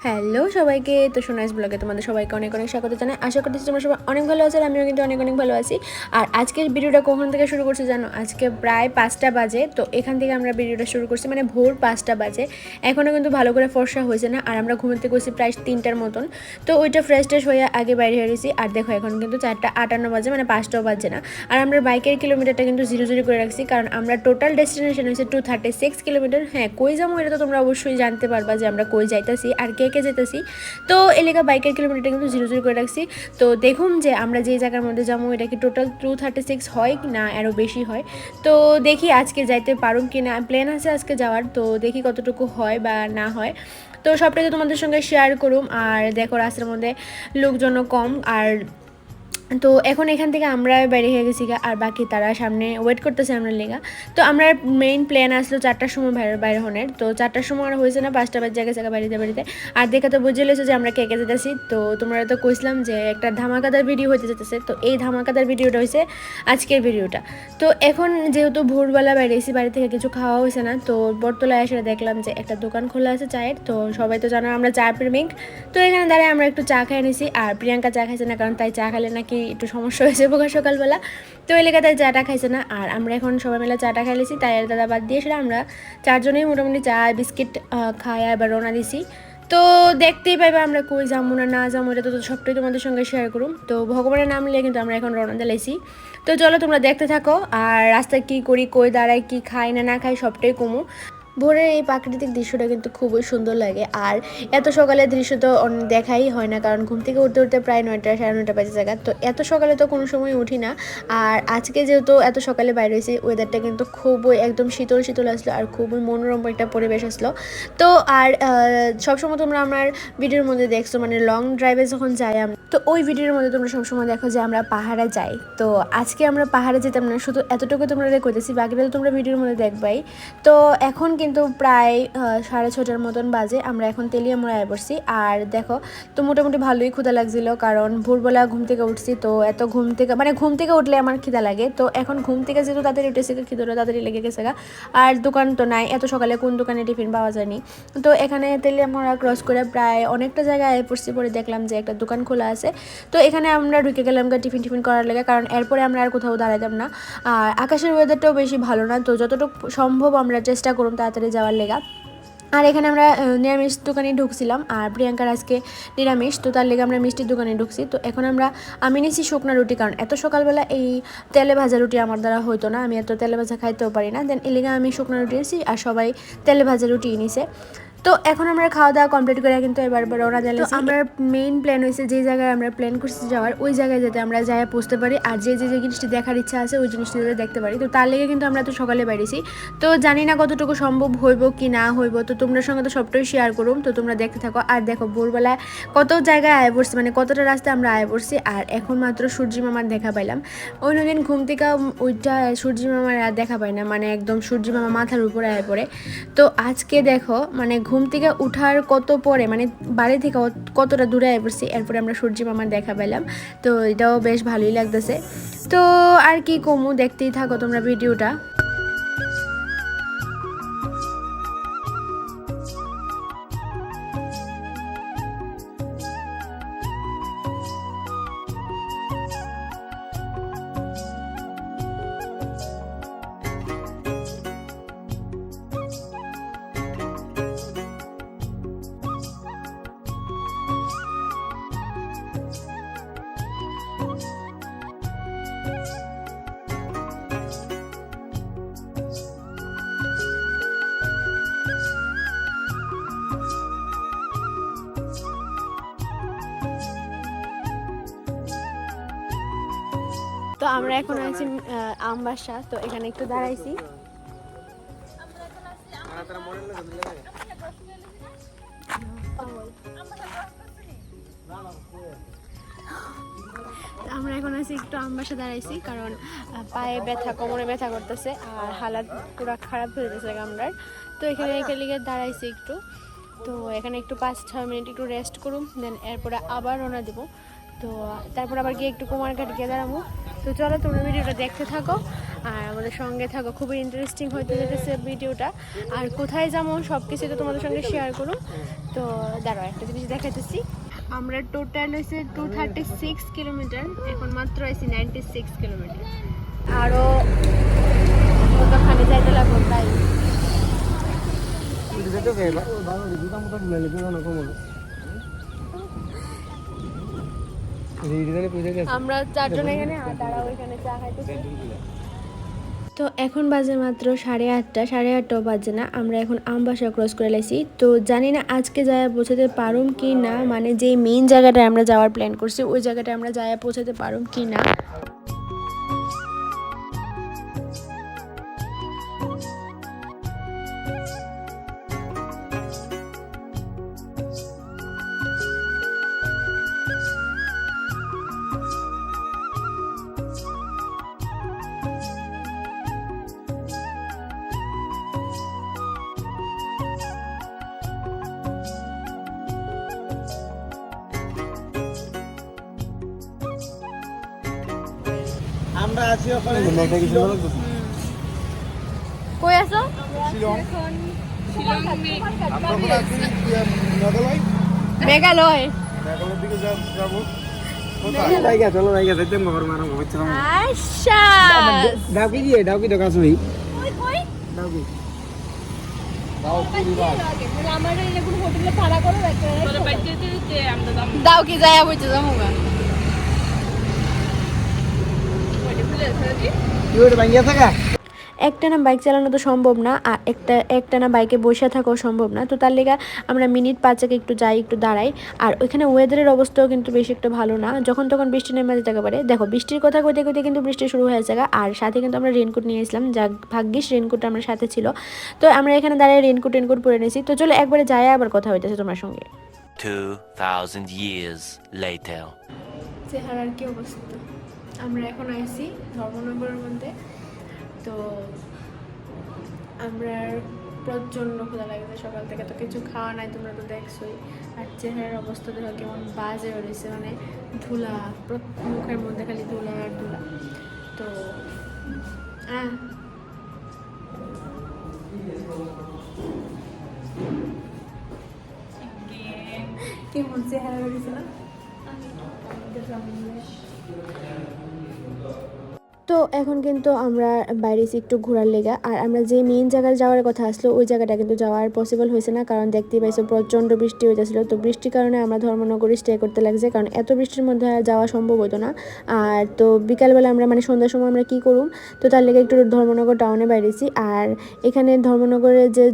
Hello সবাইকে, তো সোনাইস ব্লগে তোমাদের সবাইকে অনেক অনেক স্বাগত জানাই। আশা করতেছি তোমরা সবাই অনেক ভালো আছো, আর আমিও কিন্তু অনেক অনেক ভালো আছি। আর আজকের ভিডিওটা কখন থেকে শুরু করছি জানো? আজকে প্রায় 5টা বাজে। তো এখান থেকে আমরা ভিডিওটা শুরু করছি, মানে ভোর 5টা বাজে। এখনও কিন্তু ভালো করে ফর্সা হয়েছে না, আর আমরা ঘুমাতে গেছি প্রায় 3টার মতন। তো ওইটা ফ্রেশ ট্রেশ হয়ে আগে বাইরে হয়েছি। আর দেখো এখন কিন্তু 4:58 বাজে, মানে 5টাও বাজে না। আর আমরা বাইকের কিলোমিটারটা কিন্তু 0 করে রাখছি, কারণ আমরা টোটাল ডেস্টিনেশন হয়েছে 236 কিলোমিটার। হ্যাঁ, কই যাবো এটা তো তোমরা অবশ্যই জানতে পারবা যে আমরা কই যাইতেছি আর কে যেতেছি। তো এলাকা বাইকের কিলোমিটার কিন্তু 0 করে রাখছি। তো দেখুন যে আমরা যে জায়গার মধ্যে যাবো এটা কি টোটাল 236 হয় না আরও বেশি হয়। তো দেখি আজকে যাইতে পারুম কি না, প্ল্যান আছে আজকে যাওয়ার। তো দেখি কতটুকু হয় বা না হয়। তো সবটাই তো তোমাদের সঙ্গে শেয়ার করুম। আর দেখো রাস্তার মধ্যে লোকজনও কম। আর তো এখন এখান থেকে আমরা বাইরে হয়ে গেছি, আর বাকি তারা সামনে ওয়েট করতেছে আমরা লেগা। তো আমরা মেইন প্ল্যান আসলো 4টার সময় বাইরে হনের। তো 4টার সময় আর হয়েছে না, 5টা বাজে গেছে বাড়িতে। আর দেখে তো বুঝে লেছো যে আমরা কে যেতেছি। তো তোমরা তো কইছিলাম যে একটা ধামাকাদার ভিডিও হইতে যেতেছে, তো এই ধামাকাদার ভিডিওটা হয়েছে আজকের ভিডিওটা। তো এখন যেহেতু ভোরবেলা বাইরেছি, বাড়ি থেকে কিছু খাওয়া হয়েছে না। তো বটতলায় এসে দেখলাম যে একটা দোকান খোলা আছে চায়ের। তো সবাই তো জানো আমরা চা প্রেমিক। তো এখানে দাঁড়ায় আমরা একটু চা খাই নিছি। আর প্রিয়াঙ্কা চা খাইছে না, কারণ তাই চা খেলে নাকি একটু সমস্যা হয়েছে সকালবেলা। তো এই লেগে তাই চাটা খাইছে না। আর আমরা এখন সবাই মিলে চাটা খাইলেছি, তাই আর দাদা বাদ দিয়ে আমরা 4জনেই মোটামুটি চা বিস্কিট খাই এবার রওনা দিছি। তো দেখতেই পাইবা আমরা কই যাবো না যাবো, এটা তো সবটাই তোমাদের সঙ্গে শেয়ার করুম। তো ভগবানের নাম নিয়ে কিন্তু আমরা এখন রওনা দিলাইছি। তো চলো তোমরা দেখতে থাকো, আর রাস্তায় কী করি, কই দাঁড়াই, কী খাই না খাই সবটাই কমু। ভোরের এই প্রাকৃতিক দৃশ্যটা কিন্তু খুবই সুন্দর লাগে। আর এত সকালের দৃশ্য তো দেখাই হয় না, কারণ ঘুম থেকে উঠতে প্রায় 9টা সাড়ে 9টা বাজে জায়গা। তো এত সকালে তো কোনো সময় উঠি না। আর আজকে যেহেতু এত সকালে বাইরে হয়েছি, ওয়েদারটা কিন্তু খুবই একদম শীতল আসলো, আর খুবই মনোরম একটা পরিবেশ আসলো। তো আর সবসময় তোমরা আমার ভিডিওর মধ্যে দেখছো, মানে লং ড্রাইভে যখন যাই আমরা, তো ওই ভিডিওর মধ্যে তোমরা সবসময় দেখো যে আমরা পাহাড়ে যাই। তো আজকে আমরা পাহাড়ে যেতাম না, শুধু এতটুকু তোমরা কইতেছি, বাকিটা তো তোমরা ভিডিওর মধ্যে দেখবাই। তো এখন কিন্তু প্রায় 6:30টার মতন বাজে, আমরা এখন তেলিয়ামুড়া আয় পড়ছি। আর দেখো তো মোটামুটি ভালোই ক্ষুধা লাগছিল, কারণ ভোরবেলা ঘুম থেকে উঠছি। তো এত ঘুম থেকে উঠলে আমার খিদা লাগে। তো এখন ঘুম থেকে যেহেতু তাড়াতাড়ি উঠেছি, খিদাটা তাড়াতাড়ি লেগে গেছে গা। আর দোকান তো নাই, এত সকালে কোন দোকানে টিফিন পাওয়া যায়নি। তো এখানে তেলিয়ামুড়া ক্রস করে প্রায় অনেকটা জায়গায় আয় পড়ছি, পরে দেখলাম যে একটা দোকান খোলা আছে। তো এখানে আমরা ঢুকে গেলাম টিফিন করার লেগে, কারণ এরপরে আমরা আর কোথাও দাঁড়াতাম না। আর আকাশের ওয়েদারটাও বেশি ভালো না, তো যতটুকু সম্ভব আমরা চেষ্টা করুন তাড়াতাড়ি যাওয়ার লেগা। আর এখানে আমরা নিরামিষ দোকানে ঢুকছিলাম, আর প্রিয়াঙ্কার আজকে নিরামিষ, তো তার লেগে আমরা মিষ্টির দোকানে ঢুকছি। তো এখন আমি নিছি শুকনা রুটি, কারণ এত সকালবেলা এই তেলে ভাজা রুটি আমার দ্বারা হইতো না, আমি এত তেলে ভাজা খাইতেও পারি না। দেন এই লেগে আমি শুকনা রুটি নিয়েছি, আর সবাই তেলে ভাজা রুটি নিছে। তো এখন আমরা খাওয়া দাওয়া কমপ্লিট করে কিন্তু এবার রওনা দিলাম। আমরা মেইন প্ল্যান হয়েছে যে জায়গায় আমরা প্ল্যান করছি যাওয়ার, ওই জায়গায় যাতে আমরা যাই পৌঁছতে পারি, আর যে জিনিসটি দেখার ইচ্ছা আছে ওই জিনিসটি যাতে দেখতে পারি। তো তার লেগে কিন্তু আমরা তো সকালে বেরিয়েছি। তো জানি না কতটুকু সম্ভব হইব কি না হইব, তো তোমাদের সঙ্গে তো সবটাই শেয়ার করুম। তো তোমরা দেখতে থাকো। আর দেখো ভোরবেলায় কত জায়গায় আয় পড়ছি, মানে কতটা রাস্তায় আমরা আয় পড়ছি। আর এখন মাত্র সূর্যি মামার দেখা পাইলাম। অন্যদিন ঘুম থেকে ওইটা সূর্যি মামার আর দেখা পাই না, মানে একদম সূর্যি মামা মাথার উপরে আয় পড়ে। তো আজকে দেখো মানে ঘুম থেকে উঠার কত পরে, মানে বাড়ি থেকে কতটা দূরে আয় পড়ছি, এরপরে আমরা সূর্যি মামার দেখা পেলাম। তো এটাও বেশ ভালোই লাগতেছে। তো আর কি কমু, দেখতেই থাকো তোমরা ভিডিওটা। তো আমরা এখন আছি আমবাসা। তো এখানে একটু দাঁড়াইছি। আমরা এখন আছি একটু আমবাসা দাঁড়াইছি, কারণ পায়ে ব্যথা, কোমরে ব্যথা করতেছে, আর হালাত পুরো খারাপ হয়ে গেছে আমরার। তো এখানে লিগে দাঁড়াইছি একটু। তো এখানে একটু 5-6 মিনিট একটু রেস্ট করুম, দেন এরপরে আবার রওনা দেবো। তো তারপর আবার গিয়ে একটু কুমারঘাট গিয়ে দাঁড়াবো। তো চলো তোমরা ভিডিওটা দেখতে থাকো। আর আমাদের সঙ্গে থাকো, খুবই ইন্টারেস্টিং হইতে যেতেছে ভিডিওটা। আর কোথায় যাবো সব কিছু তো তোমাদের সঙ্গে শেয়ার করো। তো দাঁড়াও একটা জিনিস দেখাইতেছি। আমরা টোটাল হয়েছে 236 কিলোমিটার, এখন মাত্র আইছি 96 কিলোমিটার। আরও কতখানি যাইতে লাগবে তাই। আমরা চারজন এখানে, আর তারা ওইখানে চা খাইতেছি। তো এখন বাজে মাত্র 8:30, 8:30টাও বাজে না। আমরা এখন আমবাসা ক্রস করে লাইছি। তো জানি না আজকে যায় পৌঁছাতে পারুম কি না, মানে যে মেইন জায়গাটায় আমরা যাওয়ার প্ল্যান করছি ওই জায়গাটায় আমরা যায় পৌঁছাতে পারুম কি না। আমরা আছি ওখানে কই আছো? মেঘালয়। আচ্ছা ডাউকি দিয়ে ডাউকি তো কাছে হই ডাউকি দাও কি যায় বলতে যাবো না। একটানা বাইক চালানো তো সম্ভব না, আর একটানা বাইকে বসে থাকাও সম্ভব না। তো তার লেগে আমরা মিনিট 5 একটু যাই, একটু দাঁড়াই। আর ওইখানে ওয়েদারের অবস্থাও কিন্তু বেশি একটা ভালো না, যখন তখন বৃষ্টি নেমে যেতে পারে। দেখো বৃষ্টির কথা কইতে কইতে কিন্তু বৃষ্টি শুরু হয়ে যায়। আর সাথে কিন্তু আমরা রেনকোট নিয়ে এসলাম, যা ভাগ্যিস রেনকোট আমার সাথে ছিল। তো আমরা এখানে দাঁড়িয়ে রেনকোট পরে নিয়েছি। তো চলো একবারে যাই, আবার কথা হইতেছে তোমার সঙ্গে। 2000 years later. চেহারার কি অবস্থা। আমরা এখন আইছি ধর্মনগরের মধ্যে। তো আমরা প্রচণ্ড ক্ষুধা লাগছে সকাল থেকে, তো কিছু খাওয়া নাই, তোমরা তো দেখছোই। আর চেহারার অবস্থা দেখো কেমন বাজে হয়েছে, মানে ধুলা, মুখের মধ্যে খালি ধুলা আর ধুলা। তো কেমন চেহারা হয়েছে না। তো এখন কিন্তু আমরা বাইরে একটু ঘোরার লেগা। আর আমরা যে মেইন জায়গায় যাওয়ার কথা আসলো ওই জায়গাটা কিন্তু যাওয়ার পসিবল হয়েছে না, কারণ দেখতেই পাইছো প্রচণ্ড বৃষ্টি হইতেছিল। তো বৃষ্টির কারণে আমরা ধর্মনগরে স্টে করতে লাগছে, কারণ এত বৃষ্টির মধ্যে যাওয়া সম্ভব হতো না। আর তো বিকালবেলা আমরা মানে সন্ধ্যার সময় আমরা কী করুম, তো তার লেগে একটু ধর্মনগর টাউনে বাইরেছি। আর এখানে ধর্মনগরের যে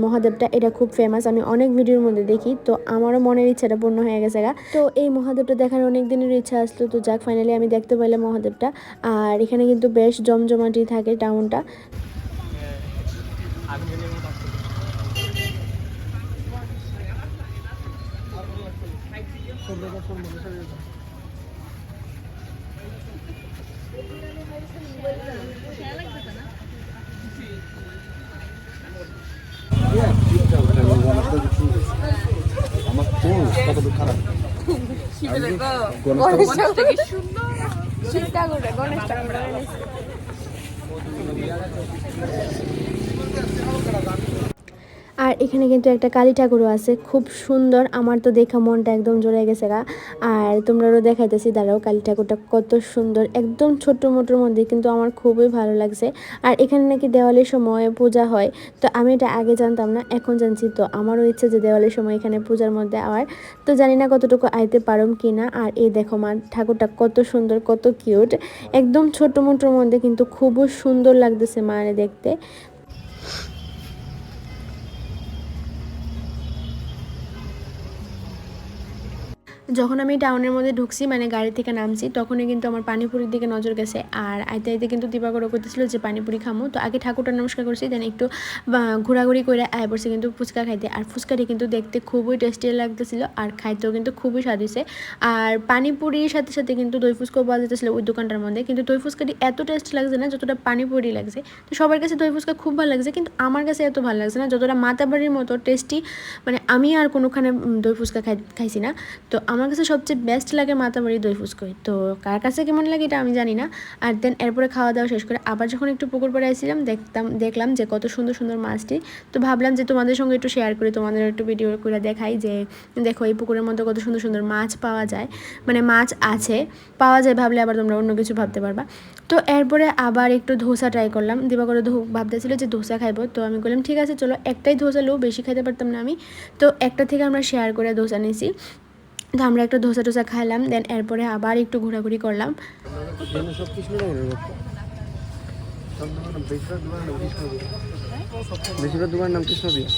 মহাদেবটা, এটা খুব ফেমাস, আমি অনেক ভিডিওর মধ্যে দেখি। তো আমারও মনের ইচ্ছাটা পূর্ণ হয়ে গেছে গা। তো এই মহাদেবটা দেখার অনেক দিনের ইচ্ছা আসলো, তো যাক ফাইনালি আমি দেখতে পাইলাম মহাদেবটা। আর এখানে কিন্তু বেশ জমজমাটি থাকে টাউনটা। আমার ফোন কত খারাপ আর এখানে কিন্তু একটা কালী ঠাকুরও আছে, খুব সুন্দর। আমার তো দেখা মনটা একদম জড়ে গেছে গা। আর তোমরাও দেখাইতেছি, দাঁড়াও কালী ঠাকুরটা কত সুন্দর, একদম ছোট্ট মোটোর মধ্যে, কিন্তু আমার খুবই ভালো লাগছে। আর এখানে নাকি দেওয়ালির সময় পূজা হয়, তো আমি এটা আগে জানতাম না, এখন জানছি। তো আমারও ইচ্ছে যে দেওয়ালির সময় এখানে পূজার মধ্যে আওয়ার, তো জানি না কতটুকু আইতে পারম কি না। আর এই দেখো মা ঠাকুরটা কত সুন্দর, কত কিউট, একদম ছোট্ট মোটোর মধ্যে, কিন্তু খুবই সুন্দর লাগতেছে মানে দেখতে। যখন আমি টাউনের মধ্যে ঢুকছি, মানে গাড়ি থেকে নামছি, তখনই কিন্তু আমার পানিপুরির দিকে নজর গেছে। আর আইতে আইতে কিন্তু দিবাকরও করতেছিল যে পানিপুরি খামো। তো আগে ঠাকুরটা নমস্কার করছি, দেন একটু ঘোরাঘুরি করে আয় পড়ছি কিন্তু ফুচকা খাইতে। আর ফুচকাটি কিন্তু দেখতে খুবই টেস্টি লাগতেছিল, আর খাইতেও কিন্তু খুবই স্বাদ হয়েছে। আর পানিপুরির সাথে সাথে কিন্তু দই ফুচকাও পাওয়া যেতেছিল ওই দোকানটার মধ্যে, কিন্তু দই ফুচকাটি এত টেস্ট লাগছে না যতটা পানিপুরি লাগছে। তো সবার কাছে দই ফুচকা খুব ভালো লাগছে, কিন্তু আমার কাছে এত ভালো লাগছে না যতটা মাতাবাড়ির মতো টেস্টি। মানে আমি আর কোনোখানে দই ফুচকা খাইছি না। তো আমার আমার কাছে সবচেয়ে বেস্ট লাগে মাতাবাড়ি দই ফুচকই। তো কার কাছে কেমন লাগে এটা আমি জানি না। আর দেন এরপরে খাওয়া দাওয়া শেষ করে আবার যখন একটু পুকুর পাড়ে আসছিলাম দেখলাম যে কত সুন্দর সুন্দর মাছটি। তো ভাবলাম যে তোমাদের সঙ্গে একটু শেয়ার করি, তোমাদের একটু ভিডিও করে দেখাই যে দেখো এই পুকুরের মধ্যে কত সুন্দর সুন্দর মাছ পাওয়া যায়, মানে মাছ আছে পাওয়া যায় ভাবলে আবার তোমরা অন্য কিছু ভাবতে পারবা। তো এরপরে আবার একটু ধোসা ট্রাই করলাম। দিবাকর ভাবতেছিল যে ধোসা খাইবো, তো আমি বললাম ঠিক আছে চলো একটাই ধোসা লো, বেশি খাইতে পারতাম না আমি, তো একটা থেকে আমরা শেয়ার করে ধোসা নিয়েছি। তো আমরা একটু ধোসা টোসা খাইলাম, দেন এরপরে আবার একটু ঘোরাঘুরি করলাম। বেশিরভাগ দোকানের নাম কৃষ্ণ দিয়া।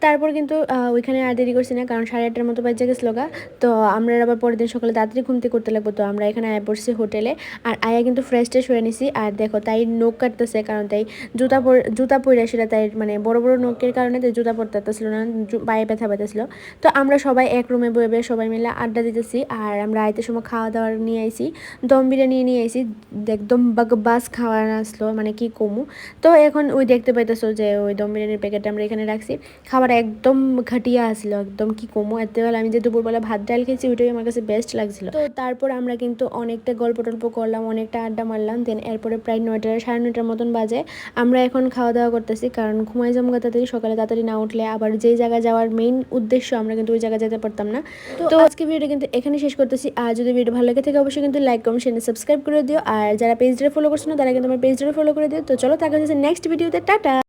তারপর কিন্তু ওইখানে আর দেরি করছি না, কারণ 8:30টার মতো বাজে গেছিলো গা। তো আমরা আবার পরের দিন সকালে তাড়াতাড়ি ঘুমতে করতে লাগবো। তো আমরা এখানে আয়া পড়ছি হোটেলে, আর আয়া কিন্তু ফ্রেশ ট্রেশ হয়ে নিছি। আর দেখো তাই নখ কাটতেছে, কারণ তাই জুতা পরে সেটা তাই মানে বড় বড় নখের কারণে তাই জুতা পরতে পারতেছিল না, পায়ে ব্যথা পাইতেছিল। তো আমরা সবাই এক রুমে বয়ে সবাই মিলে আড্ডা দিতেছি। আর আমরা আইতে সময় খাওয়া দাওয়ার নিয়ে আইছি, দম বিরিয়ানি নিয়ে আইছি, একদম বাস খাওয়া আসলো, মানে কি কমু। তো এখন ওই দেখতে পাইতেছো যে ওই দম বিরিয়ানির প্যাকেট আমরা এখানে রাখছি। খাবার একদম ঘাটিয়া আসলো, একদম কি কমো। এতবেলা আমি যে দুপুরবেলা ভাত ডাল খেয়েছি ওইটাই আমার কাছে বেস্ট লাগছিল। তো তারপর আমরা কিন্তু অনেকটা গল্প টল্প করলাম, অনেকটা আড্ডা মারলাম। দেন এরপরে প্রায় 9:30 মতন বাজে। আমরা এখন খাওয়া দাওয়া করতেছি, কারণ ঘুমাই জমগা তাড়াতাড়ি, সকালে তাড়াতাড়ি না উঠলে আবার যেই জায়গায় যাওয়ার মেইন উদ্দেশ্য আমরা কিন্তু ওই জায়গায় যেতে পারতাম না। তো আজকে ভিডিওটা কিন্তু এখানে শেষ করতেছি। আর যদি ভিডিও ভালো লাগে থাকে অবশ্যই কিন্তু লাইক কমেন্ট শেয়ার সাবস্ক্রাইব করে দিও। আর যারা পেজটা ফলো করছো না তারা কিন্তু আমার পেজটা ফলো করে দিও। তো চলো দেখা হচ্ছে নেক্সট ভিডিওতে, টাটা।